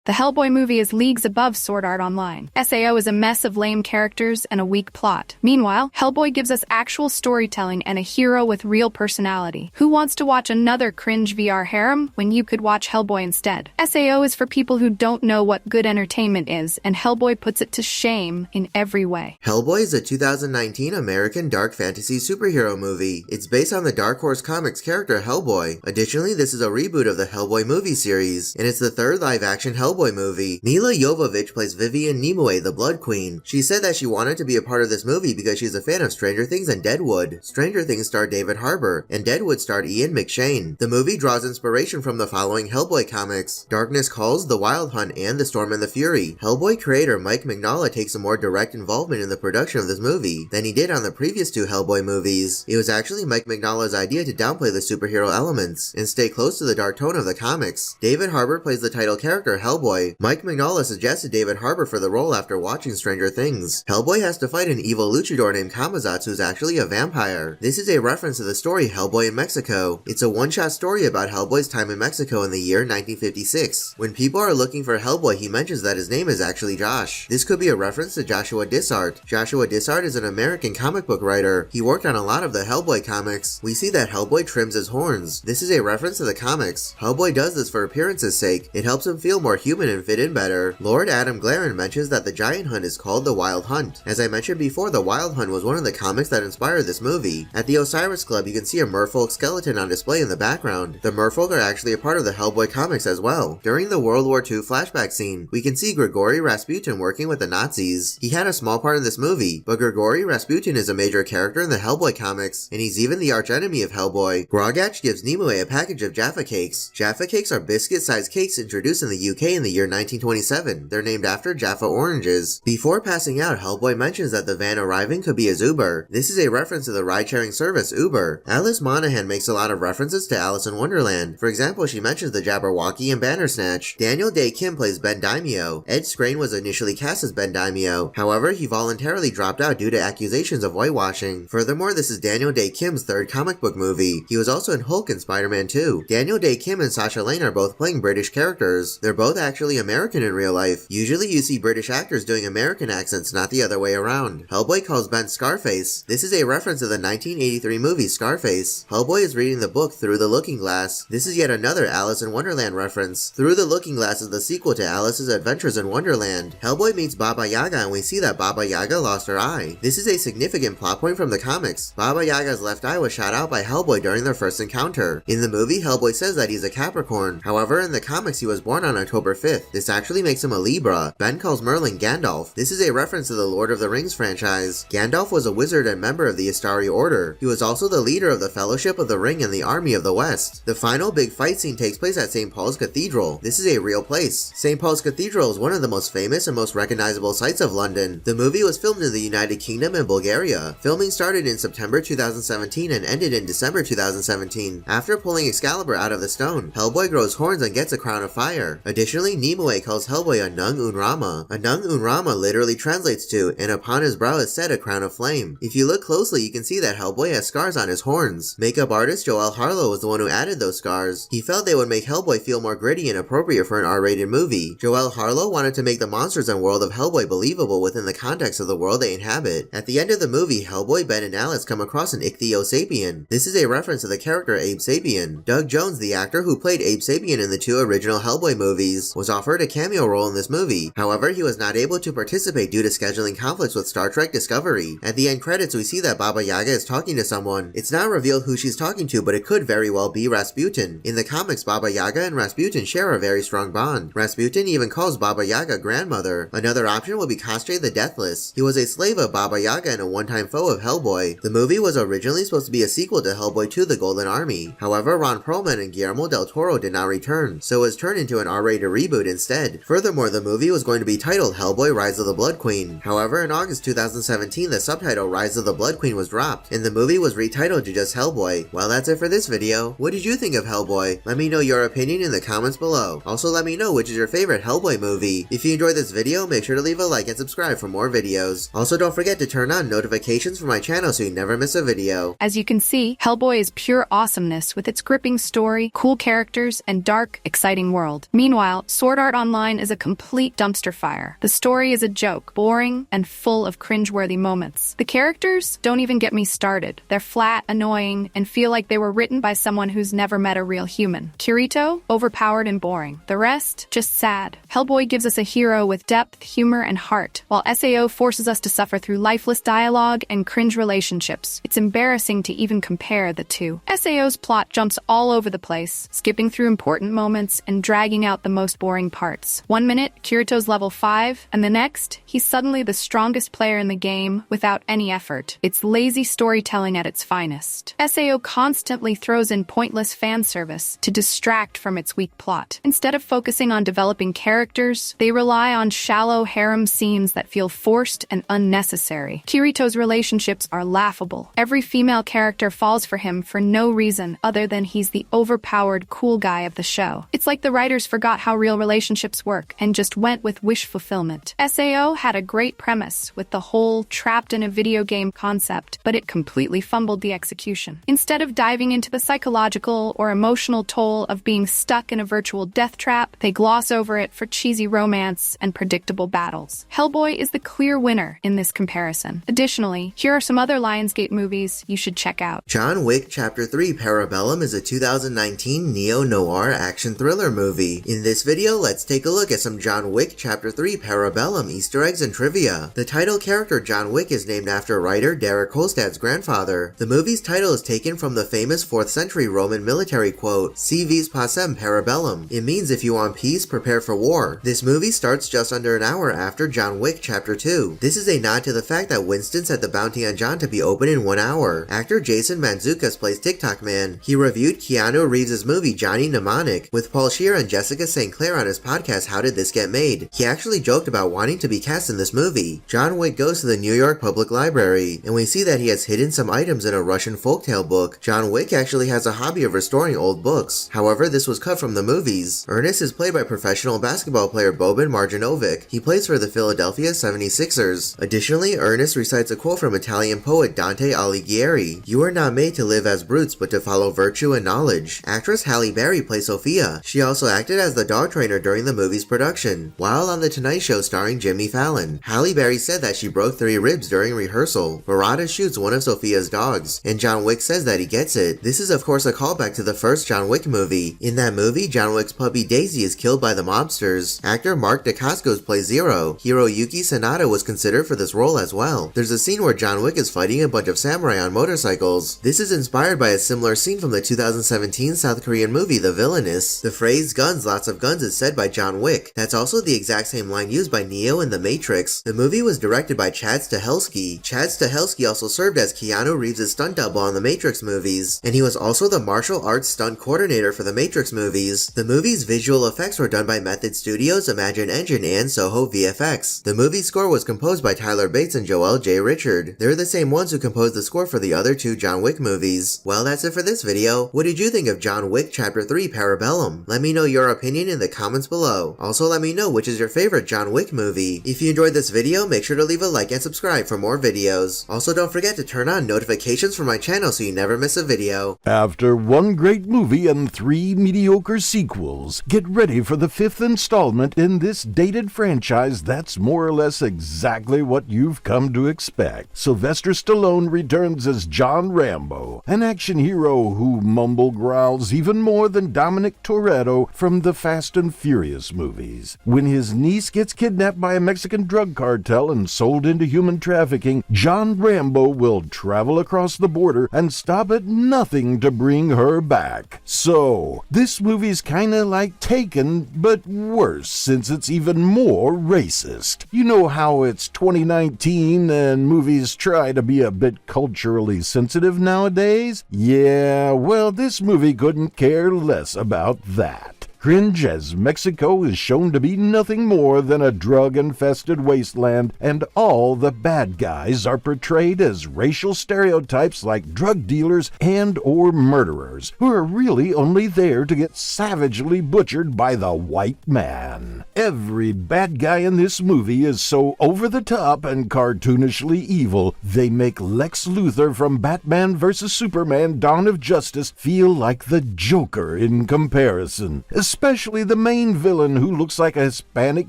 The Hellboy movie is leagues above Sword Art Online. SAO is a mess of lame characters and a weak plot. Meanwhile, Hellboy gives us actual storytelling and a hero with real personality. Who wants to watch another cringe VR harem when you could watch Hellboy instead? SAO is for people who don't know what good entertainment is, and Hellboy puts it to shame in every way. Hellboy is a 2019 American dark fantasy superhero movie. It's based on the Dark Horse Comics character Hellboy. Additionally, this is a reboot of the Hellboy movie series, and it's the third live-action Hellboy movie. Mila Jovovich plays Vivian Nimue, the Blood Queen. She said that she wanted to be a part of this movie because she's a fan of Stranger Things and Deadwood. Stranger Things starred David Harbour, and Deadwood starred Ian McShane. The movie draws inspiration from the following Hellboy comics: Darkness Calls, The Wild Hunt, and The Storm and the Fury. Hellboy creator Mike Mignola takes a more direct involvement in the production of this movie than he did on the previous two Hellboy movies. It was actually Mike Mignola's idea to downplay the superhero elements and stay close to the dark tone of the comics. David Harbour plays the title character Hellboy. Mike Mignola suggested David Harbour for the role after watching Stranger Things. Hellboy has to fight an evil luchador named Kamazatsu who's actually a vampire. This is a reference to the story Hellboy in Mexico. It's a one-shot story about Hellboy's time in Mexico in the year 1956. When people are looking for Hellboy, he mentions that his name is actually Josh. This could be a reference to Joshua Dysart. Joshua Dysart is an American comic book writer. He worked on a lot of the Hellboy comics. We see that Hellboy trims his horns. This is a reference to the comics. Hellboy does this for appearance's sake. It helps him feel more human and fit in better. Lord Adam Glaron mentions that the giant hunt is called the Wild Hunt. As I mentioned before, the Wild Hunt was one of the comics that inspired this movie. At the Osiris Club, you can see a merfolk skeleton on display in the background. The merfolk are actually a part of the Hellboy comics as well. During the World War II flashback scene, we can see Grigory Rasputin working with the Nazis. He had a small part in this movie, but Grigory Rasputin is a major character in the Hellboy comics, and he's even the archenemy of Hellboy. Grogach gives Nimue a package of Jaffa cakes. Jaffa cakes are biscuit-sized cakes introduced in the UK in the year 1927. They're named after Jaffa oranges. Before passing out, Hellboy mentions that the van arriving could be his Uber. This is a reference to the ride-sharing service Uber. Alice Monaghan makes a lot of references to Alice in Wonderland. For example, she mentions the Jabberwocky and Bandersnatch. Daniel Day Kim plays Ben Daimio. Ed Skrein was initially cast as Ben Daimio. However, he voluntarily dropped out due to accusations of whitewashing. Furthermore, this is Daniel Day Kim's third comic book movie. He was also in Hulk and Spider-Man 2. Daniel Day Kim and Sacha Lane are both playing British characters. They're both actually American in real life. Usually you see British actors doing American accents, not the other way around. Hellboy calls Ben Scarface. This is a reference to the 1983 movie Scarface. Hellboy is reading the book Through the Looking Glass. This is yet another Alice in Wonderland reference. Through the Looking Glass is the sequel to Alice's Adventures in Wonderland. Hellboy meets Baba Yaga and we see that Baba Yaga lost her eye. This is a significant plot point from the comics. Baba Yaga's left eye was shot out by Hellboy during their first encounter. In the movie, Hellboy says that he's a Capricorn. However, in the comics he was born on October 5th. This actually makes him a Libra. Ben calls Merlin Gandalf. This is a reference to the Lord of the Rings franchise. Gandalf was a wizard and member of the Istari Order. He was also the leader of the Fellowship of the Ring and the Army of the West. The final big fight scene takes place at St. Paul's Cathedral. This is a real place. St. Paul's Cathedral is one of the most famous and most recognizable sites of London. The movie was filmed in the United Kingdom and Bulgaria. Filming started in September 2017 and ended in December 2017. After pulling Excalibur out of the stone, Hellboy grows horns and gets a crown of fire. Additionally, Nimue calls Hellboy a Nung Unrama. A Nung Unrama literally translates to, and upon his brow is set a crown of flame. If you look closely, you can see that Hellboy has scars on his horns. Makeup artist Joel Harlow was the one who added those scars. He felt they would make Hellboy feel more gritty and appropriate for an R-rated movie. Joel Harlow wanted to make the monsters and world of Hellboy believable within the context of the world they inhabit. At the end of the movie, Hellboy, Ben, and Alice come across an Ichthyosapien. This is a reference to the character Abe Sapien. Doug Jones, the actor who played Abe Sapien in the two original Hellboy movies, was offered a cameo role in this movie. However, he was not able to participate due to scheduling conflicts with Star Trek Discovery. At the end credits, we see that Baba Yaga is talking to someone. It's not revealed who she's talking to, but it could very well be Rasputin. In the comics, Baba Yaga and Rasputin share a very strong bond. Rasputin even calls Baba Yaga grandmother. Another option would be Kostre the Deathless. He was a slave of Baba Yaga and a one-time foe of Hellboy. The movie was originally supposed to be a sequel to Hellboy 2: The Golden Army. However, Ron Perlman and Guillermo del Toro did not return, so it was turned into an R-rated reboot instead. Furthermore, the movie was going to be titled Hellboy: Rise of the Blood Queen. However, in August 2017, the subtitle Rise of the Blood Queen was dropped, and the movie was retitled to just Hellboy. Well, that's it for this video. What did you think of Hellboy? Let me know your opinion in the comments below. Also, let me know which is your favorite Hellboy movie. If you enjoyed this video, make sure to leave a like and subscribe for more videos. Also, don't forget to turn on notifications for my channel so you never miss a video. As you can see, Hellboy is pure awesomeness with its gripping story, cool characters, and dark, exciting world. Meanwhile, Sword Art Online is a complete dumpster fire. The story is a joke, boring, and full of cringeworthy moments. The characters don't even get me started. They're flat, annoying, and feel like they were written by someone who's never met a real human. Kirito, overpowered and boring. The rest, just sad. Hellboy gives us a hero with depth, humor, and heart, while SAO forces us to suffer through lifeless dialogue and cringe relationships. It's embarrassing to even compare the two. SAO's plot jumps all over the place, skipping through important moments and dragging out the most boring parts. One minute, Kirito's level 5, and the next, he's suddenly the strongest player in the game without any effort. It's lazy storytelling at its finest. SAO constantly throws in pointless fan service to distract from its weak plot. Instead of focusing on developing characters, they rely on shallow harem scenes that feel forced and unnecessary. Kirito's relationships are laughable. Every female character falls for him for no reason other than he's the overpowered cool guy of the show. It's like the writers forgot how real relationships work and just went with wish fulfillment. SAO had a great premise with the whole trapped in a video game concept, but it completely fumbled the execution. Instead of diving into the psychological or emotional toll of being stuck in a virtual death trap, they gloss over it for cheesy romance and predictable battles. Hellboy is the clear winner in this comparison. Additionally, here are some other Lionsgate movies you should check out. John Wick Chapter 3 Antebellum is a 2019 neo-noir action thriller movie. In this video, let's take a look at some John Wick Chapter 3 Antebellum Easter eggs and trivia. The title character John Wick is named after writer Derek Kolstad's grandfather. The movie's title is taken from the famous 4th century Roman military quote, "Si vis pacem Antebellum." It means if you want peace, prepare for war. This movie starts just under an hour after John Wick Chapter 2. This is a nod to the fact that Winston set the bounty on John to be open in 1 hour. Actor Jason Mantzoukas plays TikTok Man. He reviewed Keanu Reeves' movie Johnny Mnemonic with Paul Scheer and Jessica St. Clair on his podcast How Did This Get Made? He actually joked about wanting to be cast in this movie. John Wick goes to the New York Public Library, and we see that he has hidden some items in a Russian folktale book. John Wick actually has a hobby of restoring old books. However, this was cut from the movies. Ernest is played by professional basketball player Boban Marjanovic. He plays for the Philadelphia 76ers. Additionally, Ernest recites a quote from Italian poet Dante Alighieri, "You are not made to live as brutes but to follow virtue and knowledge." Actress Halle Berry plays Sophia. She also acted as the dog trainer during the movie's production. While on The Tonight Show starring Jimmy Fallon, Halle Berry said that she broke 3 ribs during rehearsal. Barada shoots one of Sophia's dogs, and John Wick says that he gets it. This is of course a callback to the first John Wick movie. In that movie, John Wick's puppy Daisy is killed by the mobsters. Actor Mark Dacascos plays Zero. Hiroyuki Sanada was considered for this role as well. There's a scene where John Wick is fighting a bunch of samurai on motorcycles. This is inspired by a similar scene from the 2017 South Korean movie The Villainous. The phrase "guns, lots of guns" is said by John Wick. That's also the exact same line used by Neo in The Matrix. The movie was directed by Chad Stahelski. Chad Stahelski also served as Keanu Reeves' stunt double on the Matrix movies, and he was also the martial arts stunt coordinator for the Matrix movies. The movie's visual effects were done by Method Studios, Imagine Engine, and Soho VFX. The movie's score was composed by Tyler Bates and Joel J. Richard. They're the same ones who composed the score for the other 2 John Wick movies. Well, that's it for this video. What did you think of John Wick Chapter 3 Antebellum? Let me know your opinion in the comments below. Also, let me know which is your favorite John Wick movie. If you enjoyed this video, make sure to leave a like and subscribe for more videos. Also, don't forget to turn on notifications for my channel so you never miss a video. After 1 great movie and 3 mediocre sequels, get ready for the 5th installment in this dated franchise that's more or less exactly what you've come to expect. Sylvester Stallone returns as John Rambo, an action hero who mumble growls even more than Dominic Toretto from the Fast and Furious movies. When his niece gets kidnapped by a Mexican drug cartel and sold into human trafficking, John Rambo will travel across the border and stop at nothing to bring her back. So, this movie's kinda like Taken, but worse since it's even more racist. You know how it's 2019 and movies try to be a bit culturally sensitive nowadays? Yeah, well, this movie couldn't care less about that. Cringe as Mexico is shown to be nothing more than a drug-infested wasteland, and all the bad guys are portrayed as racial stereotypes like drug dealers and or murderers, who are really only there to get savagely butchered by the white man. Every bad guy in this movie is so over-the-top and cartoonishly evil, they make Lex Luthor from Batman vs. Superman Dawn of Justice feel like the Joker in comparison, especially the main villain who looks like a Hispanic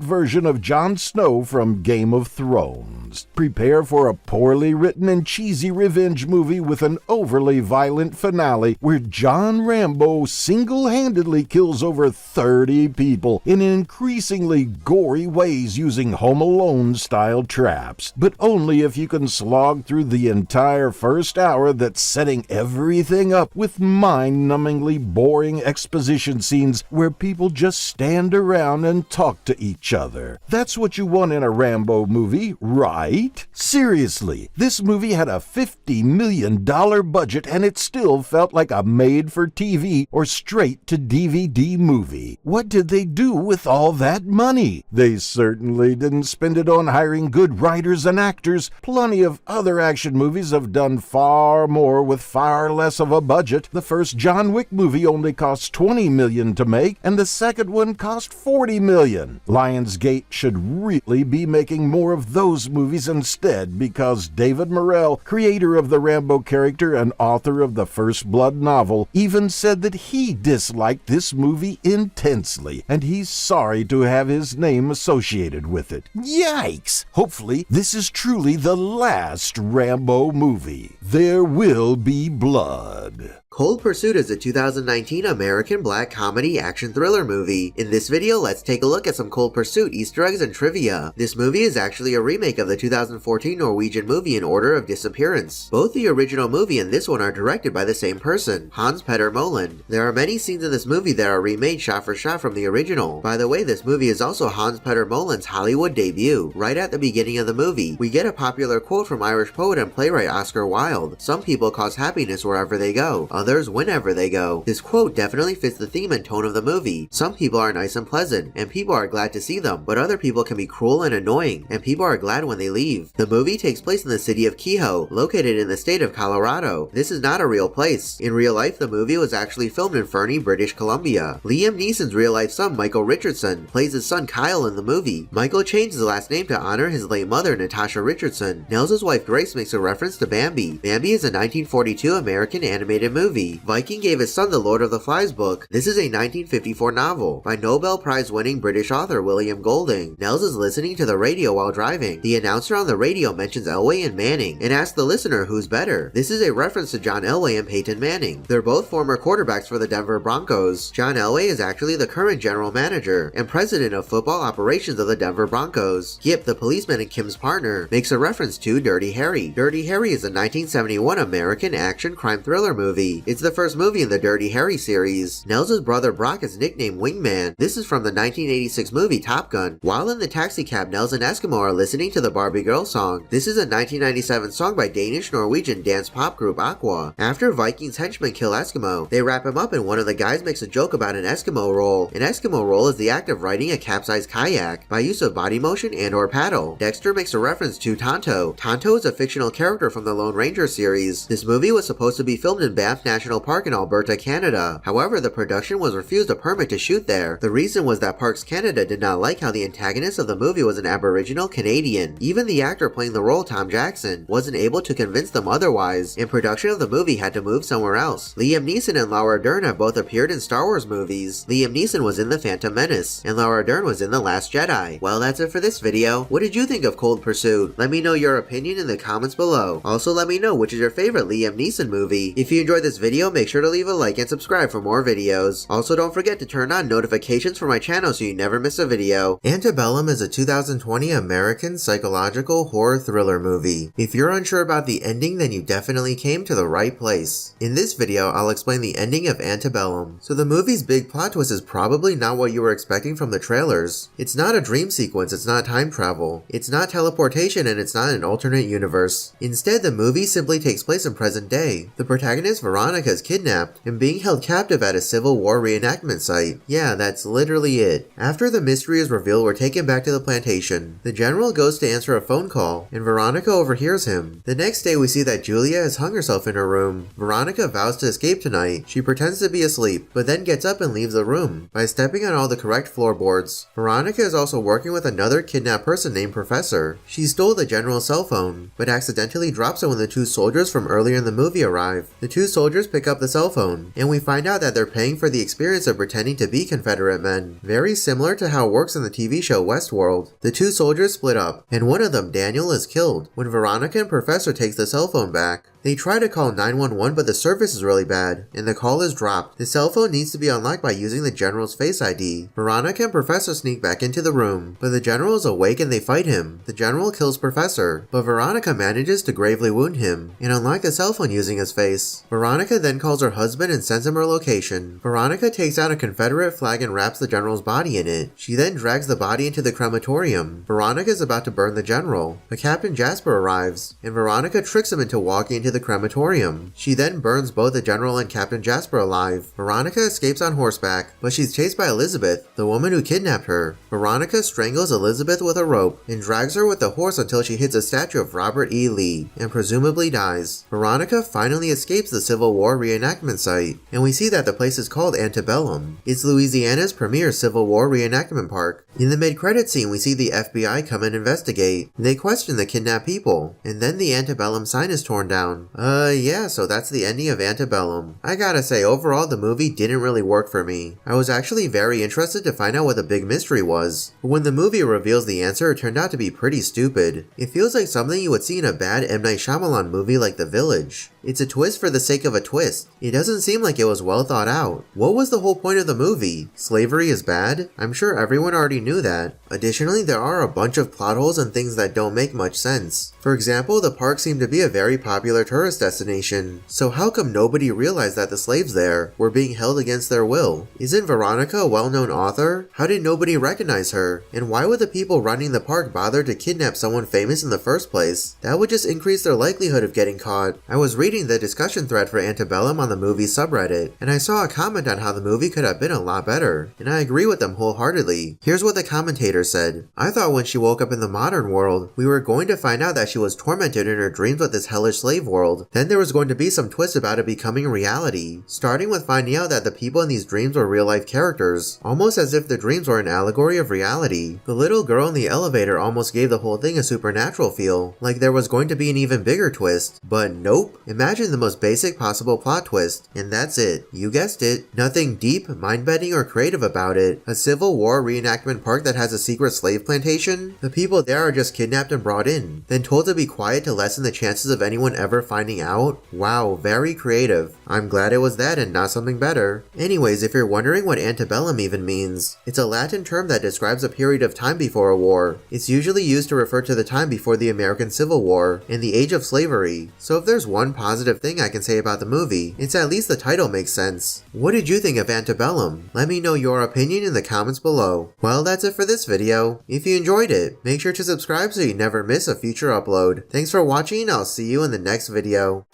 version of Jon Snow from Game of Thrones. Prepare for a poorly written and cheesy revenge movie with an overly violent finale where John Rambo single-handedly kills over 30 people in increasingly gory ways using Home Alone-style traps. But only if you can slog through the entire first hour that's setting everything up with mind-numbingly boring exposition scenes where people just stand around and talk to each other. That's what you want in a Rambo movie, right? Seriously, this movie had a $50 million budget and it still felt like a made-for-TV or straight-to-DVD movie. What did they do with all that money? They certainly didn't spend it on hiring good writers and actors. Plenty of other action movies have done far more with far less of a budget. The first John Wick movie only cost $20 million to make, and the second one cost $40 million. Lionsgate should really be making more of those movies instead, because David Morrell, creator of the Rambo character and author of the First Blood novel, even said that he disliked this movie intensely, and he's sorry to have his name associated with it. Yikes! Hopefully, this is truly the last Rambo movie. There will be blood. Cold Pursuit is a 2019 American black comedy action thriller movie. In this video, let's take a look at some Cold Pursuit Easter eggs and trivia. This movie is actually a remake of the 2014 Norwegian movie In Order of Disappearance. Both the original movie and this one are directed by the same person, Hans Petter Moland. There are many scenes in this movie that are remade shot for shot from the original. By the way, this movie is also Hans Petter Moland's Hollywood debut. Right at the beginning of the movie, we get a popular quote from Irish poet and playwright Oscar Wilde. Some people cause happiness wherever they go, others whenever they go. This quote definitely fits the theme and tone of the movie. Some people are nice and pleasant, and people are glad to see them, but other people can be cruel and annoying, and people are glad when they leave. The movie takes place in the city of Kehoe, located in the state of Colorado. This is not a real place. In real life, the movie was actually filmed in Fernie, British Columbia. Liam Neeson's real-life son, Michael Richardson, plays his son Kyle in the movie. Michael changed his last name to honor his late mother, Natasha Richardson. Nels' wife Grace makes a reference to Bambi. Bambi is a 1942 American animated movie. Viking gave his son the Lord of the Flies book. This is a 1954 novel by Nobel Prize-winning British author William Golding. Nels is listening to the radio while driving. The announcer on the radio mentions Elway and Manning and asks the listener who's better. This is a reference to John Elway and Peyton Manning. They're both former quarterbacks for the Denver Broncos. John Elway is actually the current general manager and president of football operations of the Denver Broncos. Yip, the policeman and Kim's partner, makes a reference to Dirty Harry. Dirty Harry is a 1971 American action crime thriller movie. It's the first movie in the Dirty Harry series. Nels' brother Brock is nicknamed Wingman. This is from the 1986 movie Top Gun. While in the taxicab, Nels and Eskimo are listening to the Barbie Girl song. This is a 1997 song by Danish-Norwegian dance pop group Aqua. After Viking's henchmen kill Eskimo, they wrap him up and one of the guys makes a joke about an Eskimo roll. An Eskimo roll is the act of riding a capsized kayak by use of body motion and or paddle. Dexter makes a reference to Tonto. Tonto is a fictional character from the Lone Ranger series. This movie was supposed to be filmed in Banff National Park in Alberta, Canada. However, the production was refused a permit to shoot there. The reason was that Parks Canada did not like how the antagonist of the movie was an Aboriginal Canadian. Even the actor playing the role, Tom Jackson, wasn't able to convince them otherwise, and production of the movie had to move somewhere else. Liam Neeson and Laura Dern have both appeared in Star Wars movies. Liam Neeson was in The Phantom Menace, and Laura Dern was in The Last Jedi. Well, that's it for this video. What did you think of Cold Pursuit? Let me know your opinion in the comments below. Also, let me know which is your favorite Liam Neeson movie. If you enjoyed this video, make sure to leave a like and subscribe for more videos. Also, don't forget to turn on notifications for my channel so you never miss a video. Antebellum is a 2020 American psychological horror thriller movie. If you're unsure about the ending, then you definitely came to the right place. In this video, I'll explain the ending of Antebellum. So the movie's big plot twist is probably not what you were expecting from the trailers. It's not a dream sequence, it's not time travel, it's not teleportation, and it's not an alternate universe. Instead, the movie simply takes place in present day. The protagonist Veronica is kidnapped and being held captive at a Civil War reenactment site. Yeah, that's literally it. After the mystery is revealed, we're taken back to the plantation. The general goes to answer a phone call, and Veronica overhears him. The next day, we see that Julia has hung herself in her room. Veronica vows to escape tonight. She pretends to be asleep, but then gets up and leaves the room by stepping on all the correct floorboards. Veronica is also working with another kidnapped person named Professor. She stole the general's cell phone, but accidentally drops it when the two soldiers from earlier in the movie arrive. The two soldiers soldiers pick up the cell phone, and we find out that they're paying for the experience of pretending to be Confederate men, very similar to how it works in the TV show Westworld. The two soldiers split up, and one of them, Daniel, is killed when Veronica and Professor takes the cell phone back. They try to call 911, but the service is really bad, and the call is dropped. The cell phone needs to be unlocked by using the General's Face ID. Veronica and Professor sneak back into the room, but the General is awake and they fight him. The General kills Professor, but Veronica manages to gravely wound him and unlock the cell phone using his face. Veronica then calls her husband and sends him her location. Veronica takes out a Confederate flag and wraps the General's body in it. She then drags the body into the crematorium. Veronica is about to burn the General, but Captain Jasper arrives, and Veronica tricks him into walking into the crematorium. She then burns both the General and Captain Jasper alive. Veronica escapes on horseback, but she's chased by Elizabeth, the woman who kidnapped her. Veronica strangles Elizabeth with a rope and drags her with the horse until she hits a statue of Robert E. Lee and presumably dies. Veronica finally escapes the Civil War reenactment site, and we see that the place is called Antebellum. It's Louisiana's premier Civil War reenactment park. In the mid-credit scene, we see the FBI come and investigate. They question the kidnapped people, and then the Antebellum sign is torn down. Yeah, so that's the ending of Antebellum. I gotta say, overall the movie didn't really work for me. I was actually very interested to find out what the big mystery was, but when the movie reveals the answer, it turned out to be pretty stupid. It feels like something you would see in a bad M. Night Shyamalan movie like The Village. It's a twist for the sake of a twist. It doesn't seem like it was well thought out. What was the whole point of the movie? Slavery is bad? I'm sure everyone already knew that. Additionally, there are a bunch of plot holes and things that don't make much sense. For example, the park seemed to be a very popular tourist destination, so how come nobody realized that the slaves there were being held against their will? Isn't Veronica a well-known author? How did nobody recognize her? And why would the people running the park bother to kidnap someone famous in the first place? That would just increase their likelihood of getting caught. I was reading the discussion thread for Antebellum on the movie subreddit, and I saw a comment on how the movie could have been a lot better, and I agree with them wholeheartedly. Here's what the commentator said. I thought when she woke up in the modern world, we were going to find out that she was tormented in her dreams with this hellish slave world. Then there was going to be some twist about it becoming reality, starting with finding out that the people in these dreams were real-life characters, almost as if the dreams were an allegory of reality. The little girl in the elevator almost gave the whole thing a supernatural feel, like there was going to be an even bigger twist, but nope. Imagine the most basic possible plot twist, and that's it. You guessed it. Nothing deep, mind-bending, or creative about it. A Civil War reenactment park that has a secret slave plantation? The people there are just kidnapped and brought in, then told to be quiet to lessen the chances of anyone ever finding out? Wow, very creative. I'm glad it was that and not something better. Anyways, if you're wondering what antebellum even means, it's a Latin term that describes a period of time before a war. It's usually used to refer to the time before the American Civil War and the age of slavery. So if there's one positive thing I can say about the movie, it's at least the title makes sense. What did you think of Antebellum? Let me know your opinion in the comments below. Well, that's it for this video. If you enjoyed it, make sure to subscribe so you never miss a future upload. Thanks for watching, I'll see you in the next video.